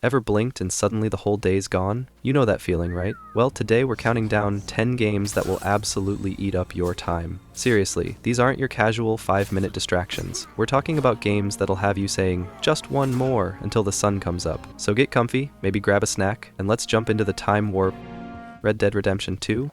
Ever blinked and suddenly the whole day's gone? You know that feeling, right? Well, today we're counting down 10 games that will absolutely eat up your time. Seriously, these aren't your casual 5-minute distractions. We're talking about games that'll have you saying, just one more, until the sun comes up. So get comfy, maybe grab a snack, and let's jump into the time warp. Red Dead Redemption 2?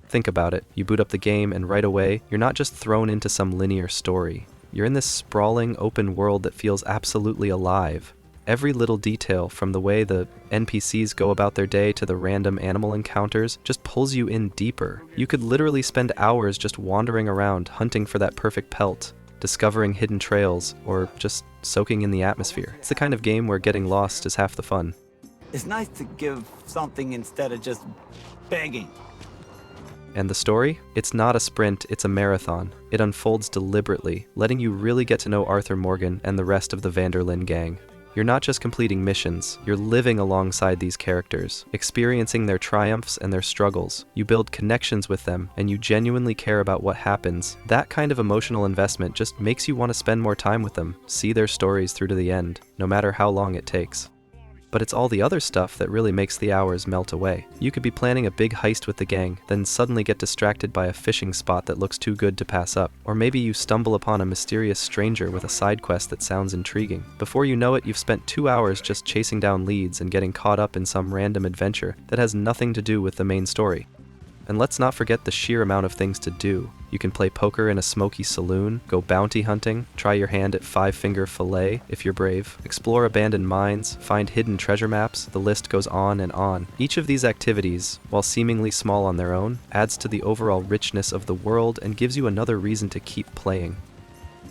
Think about it. You boot up the game and right away, you're not just thrown into some linear story. You're in this sprawling, open world that feels absolutely alive. Every little detail, from the way the NPCs go about their day to the random animal encounters, just pulls you in deeper. You could literally spend hours just wandering around, hunting for that perfect pelt, discovering hidden trails, or just soaking in the atmosphere. It's the kind of game where getting lost is half the fun. It's nice to give something instead of just begging. And the story? It's not a sprint, it's a marathon. It unfolds deliberately, letting you really get to know Arthur Morgan and the rest of the Vanderlyn gang. You're not just completing missions, you're living alongside these characters, experiencing their triumphs and their struggles. You build connections with them, and you genuinely care about what happens. That kind of emotional investment just makes you want to spend more time with them, see their stories through to the end, no matter how long it takes. But it's all the other stuff that really makes the hours melt away. You could be planning a big heist with the gang, then suddenly get distracted by a fishing spot that looks too good to pass up. Or maybe you stumble upon a mysterious stranger with a side quest that sounds intriguing. Before you know it, you've spent 2 hours just chasing down leads and getting caught up in some random adventure that has nothing to do with the main story. And let's not forget the sheer amount of things to do. You can play poker in a smoky saloon, go bounty hunting, try your hand at five-finger fillet if you're brave, explore abandoned mines, find hidden treasure maps, the list goes on and on. Each of these activities, while seemingly small on their own, adds to the overall richness of the world and gives you another reason to keep playing.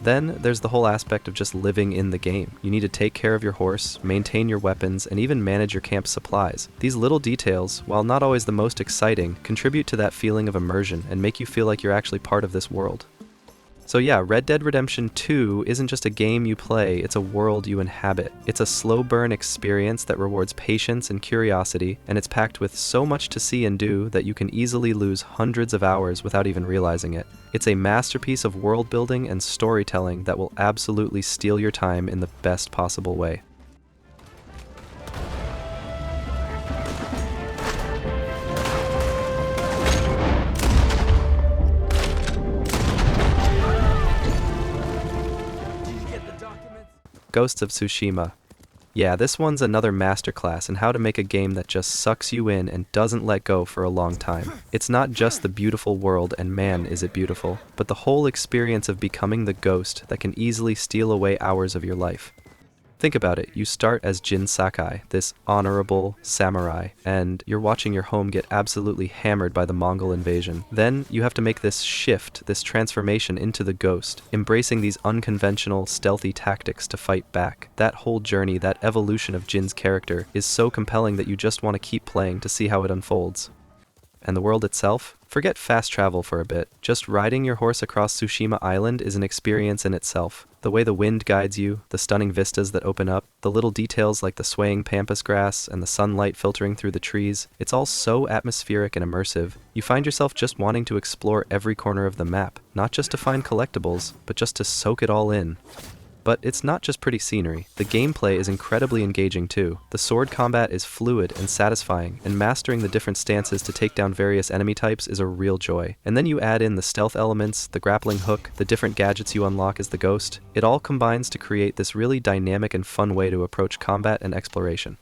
Then there's the whole aspect of just living in the game. You need to take care of your horse, maintain your weapons, and even manage your camp supplies. These little details, while not always the most exciting, contribute to that feeling of immersion and make you feel like you're actually part of this world. So yeah, Red Dead Redemption 2 isn't just a game you play, it's a world you inhabit. It's a slow burn experience that rewards patience and curiosity, and it's packed with so much to see and do that you can easily lose hundreds of hours without even realizing it. It's a masterpiece of world building and storytelling that will absolutely steal your time in the best possible way. Ghosts of Tsushima. Yeah, this one's another masterclass in how to make a game that just sucks you in and doesn't let go for a long time. It's not just the beautiful world, and man is it beautiful, but the whole experience of becoming the ghost that can easily steal away hours of your life. Think about it, you start as Jin Sakai, this honorable samurai, and you're watching your home get absolutely hammered by the Mongol invasion. Then you have to make this shift, this transformation into the ghost, embracing these unconventional, stealthy tactics to fight back. That whole journey, that evolution of Jin's character, is so compelling that you just want to keep playing to see how it unfolds. And the world itself? Forget fast travel for a bit. Just riding your horse across Tsushima Island is an experience in itself. The way the wind guides you, the stunning vistas that open up, the little details like the swaying pampas grass and the sunlight filtering through the trees, it's all so atmospheric and immersive. You find yourself just wanting to explore every corner of the map, not just to find collectibles, but just to soak it all in. But it's not just pretty scenery. The gameplay is incredibly engaging too. The sword combat is fluid and satisfying, and mastering the different stances to take down various enemy types is a real joy. And then you add in the stealth elements, the grappling hook, the different gadgets you unlock as the ghost. It all combines to create this really dynamic and fun way to approach combat and exploration.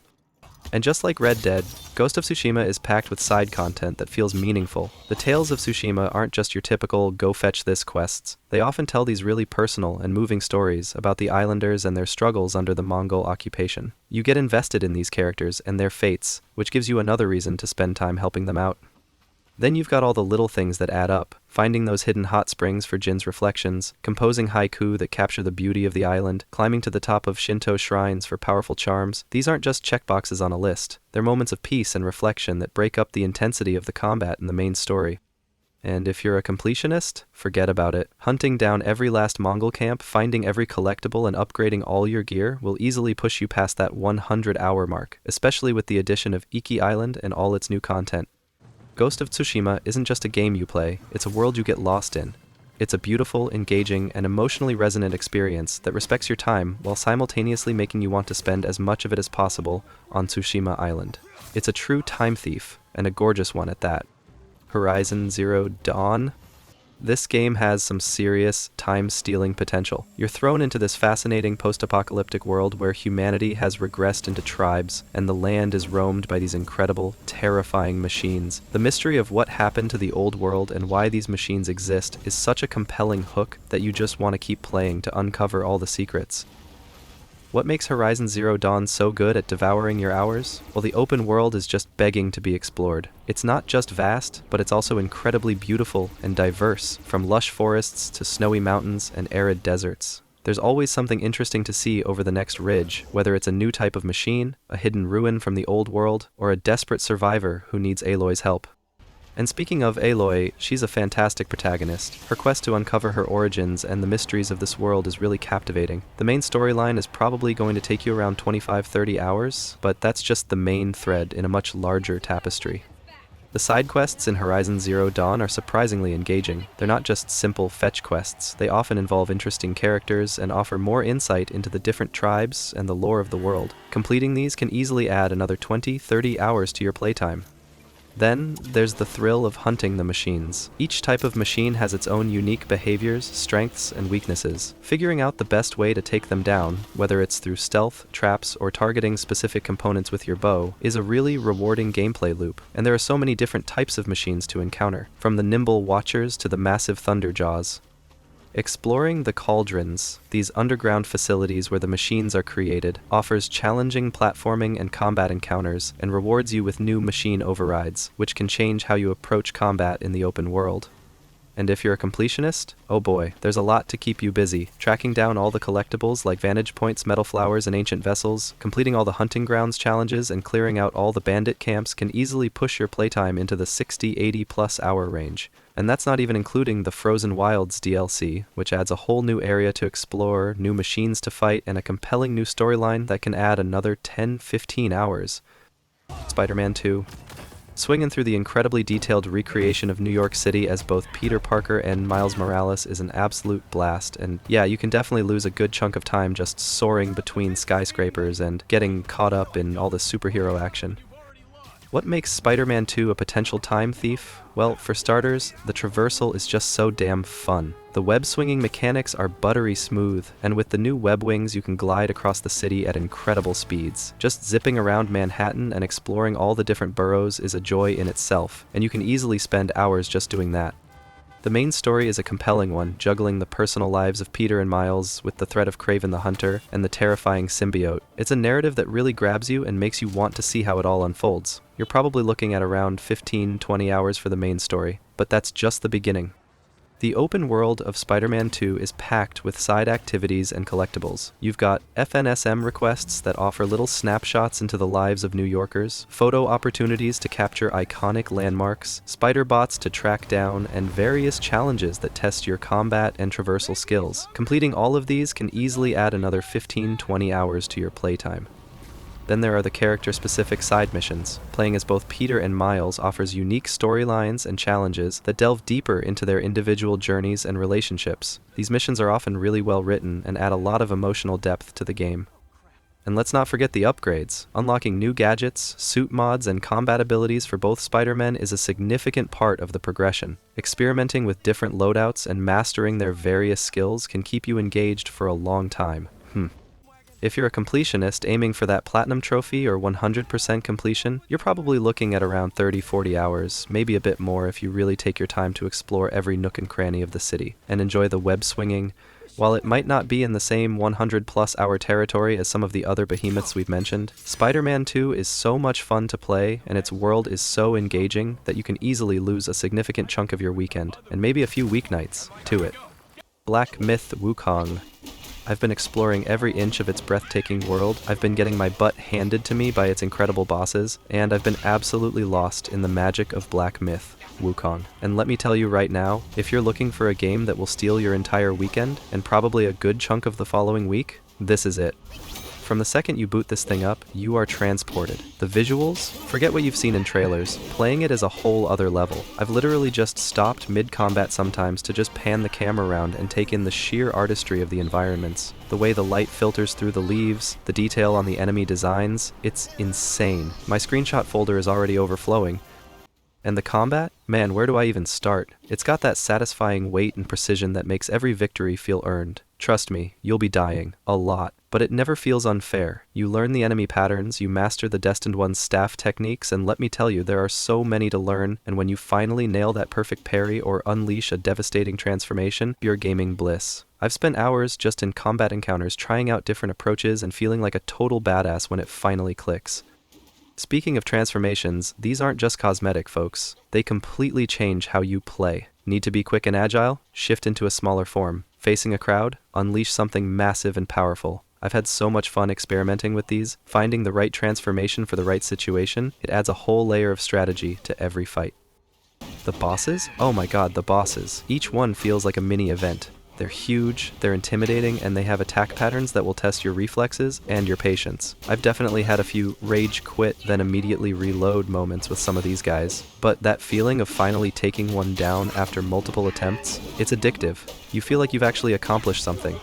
And just like Red Dead, Ghost of Tsushima is packed with side content that feels meaningful. The Tales of Tsushima aren't just your typical go-fetch-this quests. They often tell these really personal and moving stories about the islanders and their struggles under the Mongol occupation. You get invested in these characters and their fates, which gives you another reason to spend time helping them out. Then you've got all the little things that add up, finding those hidden hot springs for Jin's reflections, composing haiku that capture the beauty of the island, climbing to the top of Shinto shrines for powerful charms. These aren't just checkboxes on a list. They're moments of peace and reflection that break up the intensity of the combat in the main story. And if you're a completionist, forget about it. Hunting down every last Mongol camp, finding every collectible, and upgrading all your gear will easily push you past that 100-hour mark, especially with the addition of Iki Island and all its new content. Ghost of Tsushima isn't just a game you play, it's a world you get lost in. It's a beautiful, engaging, and emotionally resonant experience that respects your time while simultaneously making you want to spend as much of it as possible on Tsushima Island. It's a true time thief, and a gorgeous one at that. Horizon Zero Dawn? This game has some serious time-stealing potential. You're thrown into this fascinating post-apocalyptic world where humanity has regressed into tribes, and the land is roamed by these incredible, terrifying machines. The mystery of what happened to the old world and why these machines exist is such a compelling hook that you just want to keep playing to uncover all the secrets. What makes Horizon Zero Dawn so good at devouring your hours? Well, the open world is just begging to be explored. It's not just vast, but it's also incredibly beautiful and diverse, from lush forests to snowy mountains and arid deserts. There's always something interesting to see over the next ridge, whether it's a new type of machine, a hidden ruin from the old world, or a desperate survivor who needs Aloy's help. And speaking of Aloy, she's a fantastic protagonist. Her quest to uncover her origins and the mysteries of this world is really captivating. The main storyline is probably going to take you around 25-30 hours, but that's just the main thread in a much larger tapestry. The side quests in Horizon Zero Dawn are surprisingly engaging. They're not just simple fetch quests, they often involve interesting characters and offer more insight into the different tribes and the lore of the world. Completing these can easily add another 20-30 hours to your playtime. Then, there's the thrill of hunting the machines. Each type of machine has its own unique behaviors, strengths, and weaknesses. Figuring out the best way to take them down, whether it's through stealth, traps, or targeting specific components with your bow, is a really rewarding gameplay loop. And there are so many different types of machines to encounter, from the nimble watchers to the massive thunderjaws. Exploring the cauldrons, these underground facilities where the machines are created, offers challenging platforming and combat encounters, and rewards you with new machine overrides, which can change how you approach combat in the open world. And if you're a completionist, oh boy, there's a lot to keep you busy. Tracking down all the collectibles like vantage points, metal flowers, and ancient vessels, completing all the hunting grounds challenges, and clearing out all the bandit camps can easily push your playtime into the 60-80 plus hour range. And that's not even including the Frozen Wilds DLC, which adds a whole new area to explore, new machines to fight, and a compelling new storyline that can add another 10-15 hours. Spider-Man 2. Swinging through the incredibly detailed recreation of New York City as both Peter Parker and Miles Morales is an absolute blast, and yeah, you can definitely lose a good chunk of time just soaring between skyscrapers and getting caught up in all the superhero action. What makes Spider-Man 2 a potential time thief? Well, for starters, the traversal is just so damn fun. The web-swinging mechanics are buttery smooth, and with the new web wings you can glide across the city at incredible speeds. Just zipping around Manhattan and exploring all the different boroughs is a joy in itself, and you can easily spend hours just doing that. The main story is a compelling one, juggling the personal lives of Peter and Miles with the threat of Kraven the Hunter and the terrifying symbiote. It's a narrative that really grabs you and makes you want to see how it all unfolds. You're probably looking at around 15-20 hours for the main story, but that's just the beginning. The open world of Spider-Man 2 is packed with side activities and collectibles. You've got FNSM requests that offer little snapshots into the lives of New Yorkers, photo opportunities to capture iconic landmarks, spider bots to track down, and various challenges that test your combat and traversal skills. Completing all of these can easily add another 15-20 hours to your playtime. Then there are the character-specific side missions. Playing as both Peter and Miles offers unique storylines and challenges that delve deeper into their individual journeys and relationships. These missions are often really well written and add a lot of emotional depth to the game. And let's not forget the upgrades. Unlocking new gadgets, suit mods, and combat abilities for both Spider-Men is a significant part of the progression. Experimenting with different loadouts and mastering their various skills can keep you engaged for a long time. If you're a completionist aiming for that platinum trophy or 100% completion, you're probably looking at around 30-40 hours, maybe a bit more if you really take your time to explore every nook and cranny of the city and enjoy the web swinging. While it might not be in the same 100+ hour territory as some of the other behemoths we've mentioned, Spider-Man 2 is so much fun to play and its world is so engaging that you can easily lose a significant chunk of your weekend, and maybe a few weeknights, to it. Black Myth Wukong. I've been exploring every inch of its breathtaking world, I've been getting my butt handed to me by its incredible bosses, and I've been absolutely lost in the magic of Black Myth Wukong. And let me tell you right now, if you're looking for a game that will steal your entire weekend, and probably a good chunk of the following week, this is it. From the second you boot this thing up, you are transported. The visuals? Forget what you've seen in trailers. Playing it is a whole other level. I've literally just stopped mid-combat sometimes to just pan the camera around and take in the sheer artistry of the environments. The way the light filters through the leaves, the detail on the enemy designs, it's insane. My screenshot folder is already overflowing. And the combat? Man, where do I even start? It's got that satisfying weight and precision that makes every victory feel earned. Trust me, you'll be dying. A lot. But it never feels unfair. You learn the enemy patterns, you master the Destined One's staff techniques, and let me tell you, there are so many to learn, and when you finally nail that perfect parry or unleash a devastating transformation, you're gaming bliss. I've spent hours just in combat encounters trying out different approaches and feeling like a total badass when it finally clicks. Speaking of transformations, these aren't just cosmetic, folks. They completely change how you play. Need to be quick and agile? Shift into a smaller form. Facing a crowd? Unleash something massive and powerful. I've had so much fun experimenting with these. Finding the right transformation for the right situation, it adds a whole layer of strategy to every fight. The bosses? Oh my god, the bosses. Each one feels like a mini event. They're huge, they're intimidating, and they have attack patterns that will test your reflexes and your patience. I've definitely had a few rage quit then immediately reload moments with some of these guys, but that feeling of finally taking one down after multiple attempts, it's addictive. You feel like you've actually accomplished something.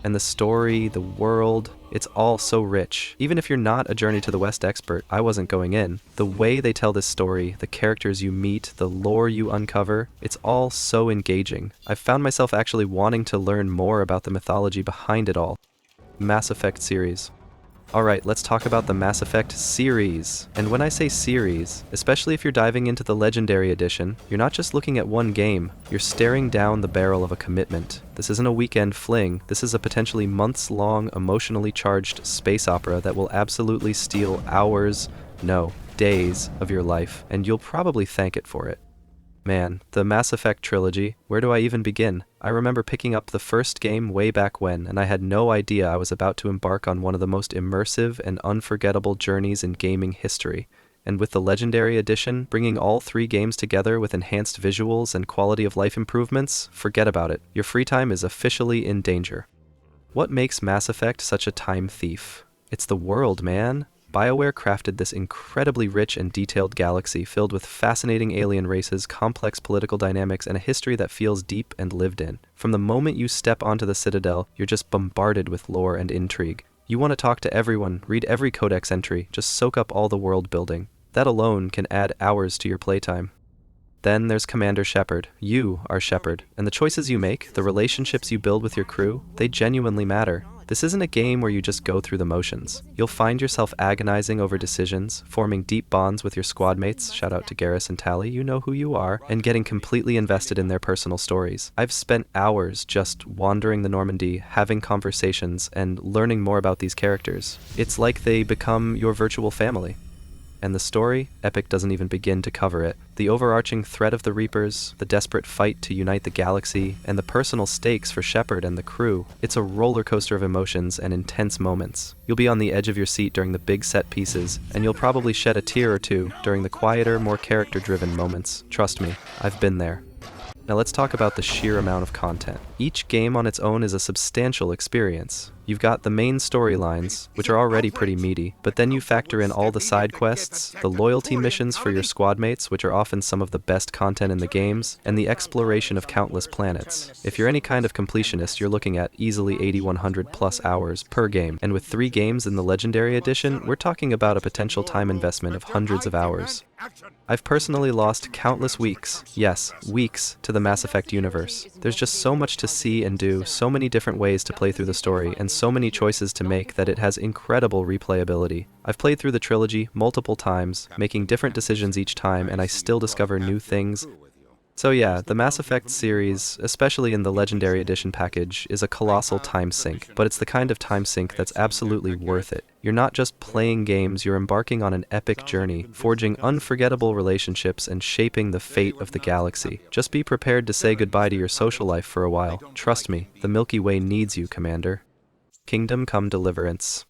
And the story, the world, it's all so rich. Even if you're not a Journey to the West expert, I wasn't going in. The way they tell this story, the characters you meet, the lore you uncover, it's all so engaging. I've found myself actually wanting to learn more about the mythology behind it all. Mass Effect series. Alright, let's talk about the Mass Effect series. And when I say series, especially if you're diving into the Legendary Edition, you're not just looking at one game, you're staring down the barrel of a commitment. This isn't a weekend fling, this is a potentially months-long, emotionally charged space opera that will absolutely steal hours, no, days of your life, and you'll probably thank it for it. Man, the Mass Effect trilogy, where do I even begin? I remember picking up the first game way back when, and I had no idea I was about to embark on one of the most immersive and unforgettable journeys in gaming history. And with the Legendary Edition, bringing all 3 games together with enhanced visuals and quality of life improvements, forget about it. Your free time is officially in danger. What makes Mass Effect such a time thief? It's the world, man. BioWare crafted this incredibly rich and detailed galaxy filled with fascinating alien races, complex political dynamics, and a history that feels deep and lived in. From the moment you step onto the Citadel, you're just bombarded with lore and intrigue. You want to talk to everyone, read every codex entry, just soak up all the world building. That alone can add hours to your playtime. Then there's Commander Shepard. You are Shepard, and the choices you make, the relationships you build with your crew, they genuinely matter. This isn't a game where you just go through the motions. You'll find yourself agonizing over decisions, forming deep bonds with your squad mates, shout out to Garrus and Tally, you know who you are, and getting completely invested in their personal stories. I've spent hours just wandering the Normandy, having conversations, and learning more about these characters. It's like they become your virtual family. And the story? Epic doesn't even begin to cover it. The overarching threat of the Reapers, the desperate fight to unite the galaxy, and the personal stakes for Shepard and the crew. It's a roller coaster of emotions and intense moments. You'll be on the edge of your seat during the big set pieces, and you'll probably shed a tear or two during the quieter, more character-driven moments. Trust me, I've been there. Now let's talk about the sheer amount of content. Each game on its own is a substantial experience. You've got the main storylines, which are already pretty meaty, but then you factor in all the side quests, the loyalty missions for your squad mates, which are often some of the best content in the games, and the exploration of countless planets. If you're any kind of completionist, you're looking at easily 8,100 plus hours per game, and with 3 games in the Legendary Edition, we're talking about a potential time investment of hundreds of hours. I've personally lost countless weeks, yes, weeks, to the Mass Effect universe. There's just so much to see and do, so many different ways to play through the story, and so many choices to make that it has incredible replayability. I've played through the trilogy multiple times, making different decisions each time, and I still discover new things. So yeah, the Mass Effect series, especially in the Legendary Edition package, is a colossal time sink, but it's the kind of time sink that's absolutely worth it. You're not just playing games, you're embarking on an epic journey, forging unforgettable relationships and shaping the fate of the galaxy. Just be prepared to say goodbye to your social life for a while. Trust me, the Milky Way needs you, Commander. Kingdom Come Deliverance.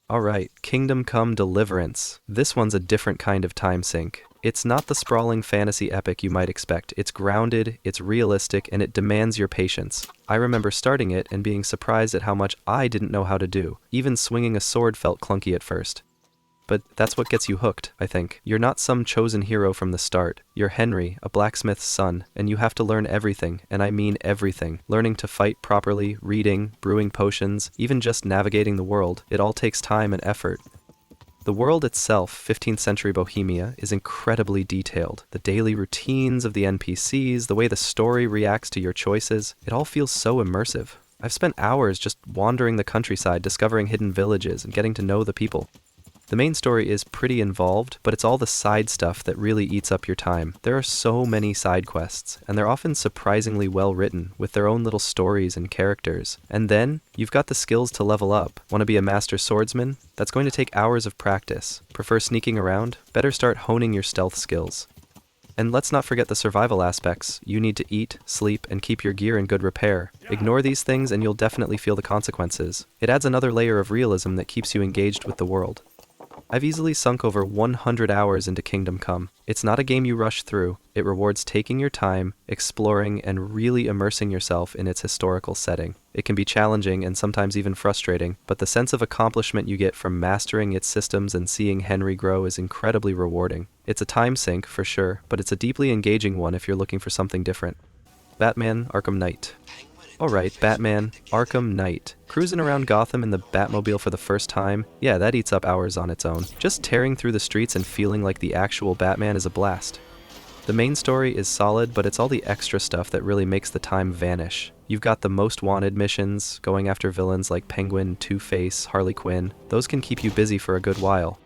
Alright, Kingdom Come Deliverance. This one's a different kind of time sink. It's not the sprawling fantasy epic you might expect. It's grounded, it's realistic, and it demands your patience. I remember starting it and being surprised at how much I didn't know how to do. Even swinging a sword felt clunky at first. But that's what gets you hooked, I think. You're not some chosen hero from the start. You're Henry, a blacksmith's son, and you have to learn everything, and I mean everything. Learning to fight properly, reading, brewing potions, even just navigating the world. It all takes time and effort. The world itself, 15th century Bohemia, is incredibly detailed. The daily routines of the NPCs, the way the story reacts to your choices, it all feels so immersive. I've spent hours just wandering the countryside, discovering hidden villages, and getting to know the people. The main story is pretty involved, but it's all the side stuff that really eats up your time. There are so many side quests, and they're often surprisingly well written, with their own little stories and characters. And then, you've got the skills to level up. Want to be a master swordsman? That's going to take hours of practice. Prefer sneaking around? Better start honing your stealth skills. And let's not forget the survival aspects. You need to eat, sleep, and keep your gear in good repair. Ignore these things and you'll definitely feel the consequences. It adds another layer of realism that keeps you engaged with the world. I've easily sunk over 100 hours into Kingdom Come. It's not a game you rush through. It rewards taking your time, exploring, and really immersing yourself in its historical setting. It can be challenging and sometimes even frustrating, but the sense of accomplishment you get from mastering its systems and seeing Henry grow is incredibly rewarding. It's a time sink, for sure, but it's a deeply engaging one if you're looking for something different. Batman Arkham Knight. Alright, Batman Arkham Knight. Cruising around Gotham in the Batmobile for the first time? Yeah, that eats up hours on its own. Just tearing through the streets and feeling like the actual Batman is a blast. The main story is solid, but it's all the extra stuff that really makes the time vanish. You've got the most wanted missions, going after villains like Penguin, Two-Face, Harley Quinn. Those can keep you busy for a good while.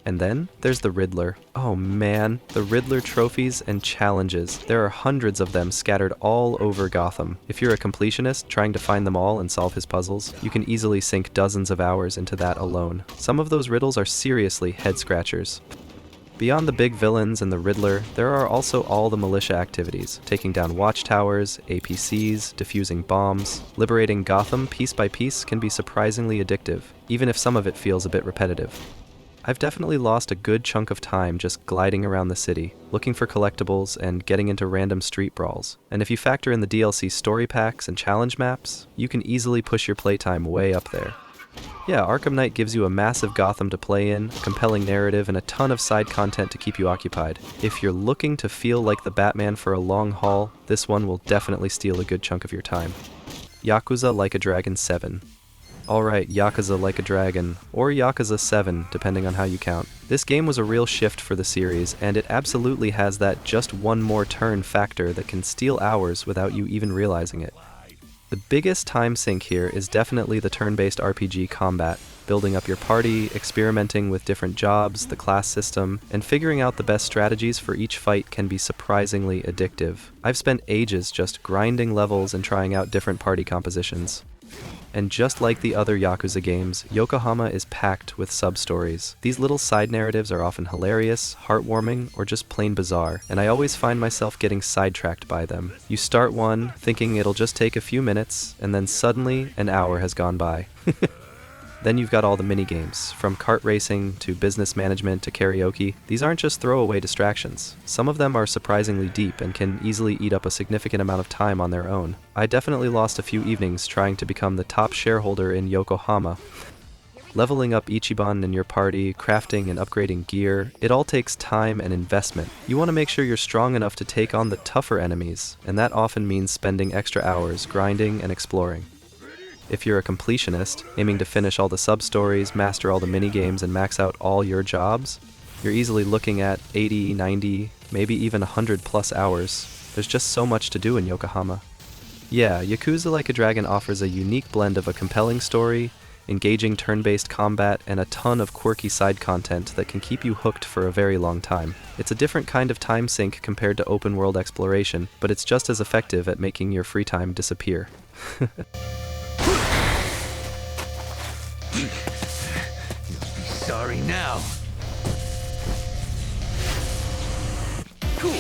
And then, there's the Riddler. Oh man, the Riddler trophies and challenges. There are hundreds of them scattered all over Gotham. If you're a completionist trying to find them all and solve his puzzles, you can easily sink dozens of hours into that alone. Some of those riddles are seriously head-scratchers. Beyond the big villains and the Riddler, there are also all the militia activities, taking down watchtowers, APCs, defusing bombs. Liberating Gotham piece by piece can be surprisingly addictive, even if some of it feels a bit repetitive. I've definitely lost a good chunk of time just gliding around the city, looking for collectibles and getting into random street brawls. And if you factor in the DLC story packs and challenge maps, you can easily push your playtime way up there. Yeah, Arkham Knight gives you a massive Gotham to play in, a compelling narrative, and a ton of side content to keep you occupied. If you're looking to feel like the Batman for a long haul, this one will definitely steal a good chunk of your time. Yakuza Like a Dragon 7. Alright, Yakuza Like a Dragon, or Yakuza 7, depending on how you count. This game was a real shift for the series, and it absolutely has that just one more turn factor that can steal hours without you even realizing it. The biggest time sink here is definitely the turn-based RPG combat, building up your party, experimenting with different jobs, the class system, and figuring out the best strategies for each fight can be surprisingly addictive. I've spent ages just grinding levels and trying out different party compositions. And just like the other Yakuza games, Yokohama is packed with sub-stories. These little side narratives are often hilarious, heartwarming, or just plain bizarre, and I always find myself getting sidetracked by them. You start one, thinking it'll just take a few minutes, and then suddenly an hour has gone by. Then you've got all the minigames, from kart racing to business management to karaoke. These aren't just throwaway distractions. Some of them are surprisingly deep and can easily eat up a significant amount of time on their own. I definitely lost a few evenings trying to become the top shareholder in Yokohama. Leveling up Ichiban in your party, crafting and upgrading gear, it all takes time and investment. You want to make sure you're strong enough to take on the tougher enemies, and that often means spending extra hours grinding and exploring. If you're a completionist, aiming to finish all the sub-stories, master all the minigames, and max out all your jobs, you're easily looking at 80, 90, maybe even 100 plus hours. There's just so much to do in Yokohama. Yeah, Yakuza Like a Dragon offers a unique blend of a compelling story, engaging turn-based combat, and a ton of quirky side content that can keep you hooked for a very long time. It's a different kind of time sink compared to open-world exploration, but it's just as effective at making your free time disappear. You'll be sorry now. Cool.